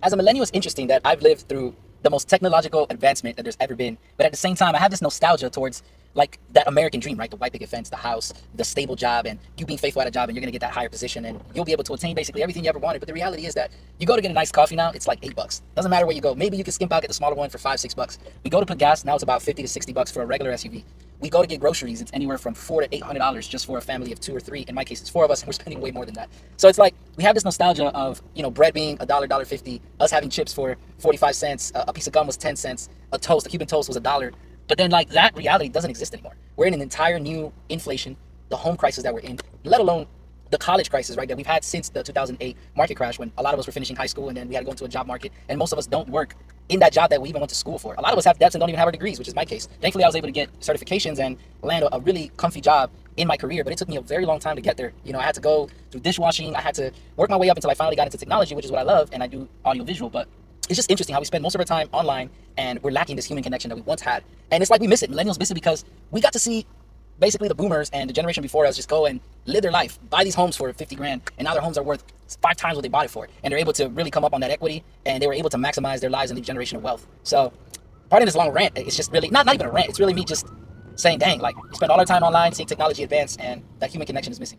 As a millennial, it's interesting that I've lived through the most technological advancement that there's ever been. But at the same time, I have this nostalgia towards like that American dream, right? The white picket fence, the house, the stable job, and you being faithful at a job, and you're gonna get that higher position, and you'll be able to attain basically everything you ever wanted. But the reality is that you go to get a nice coffee now, it's like $8. Doesn't matter where you go. Maybe you can skimp out, get the smaller one for $5, $6. We go to put gas now; it's about $50 to $60 for a regular SUV. We go to get groceries; it's anywhere from $400 to $800 just for a family of two or three. In my case, it's four of us, and we're spending way more than that. So it's like we have this nostalgia of bread being $1, $1.50, us having chips for 45 cents, a piece of gum was 10 cents, a Cuban toast was $1. But then like that reality doesn't exist anymore. We're in an entire new inflation, the home crisis that we're in, let alone the college crisis, right, that we've had since the 2008 market crash when a lot of us were finishing high school and then we had to go into a job market, and most of us don't work in that job that we even went to school for. A lot of us have debts and don't even have our degrees, which is my case. Thankfully, I was able to get certifications and land a really comfy job in my career, but it took me a very long time to get there. I had to go through dishwashing. I had to work my way up until I finally got into technology, which is what I love, and I do audio visual. But it's just interesting how we spend most of our time online and we're lacking this human connection that we once had. And it's like we miss it. Millennials miss it because we got to see basically the boomers and the generation before us just go and live their life, buy these homes for 50 grand, and now their homes are worth 5 times what they bought it for. And they're able to really come up on that equity, and they were able to maximize their lives and leave generational wealth. So part of this long rant, it's just really not even a rant, it's really me just saying, dang, like we spend all our time online seeing technology advance and that human connection is missing.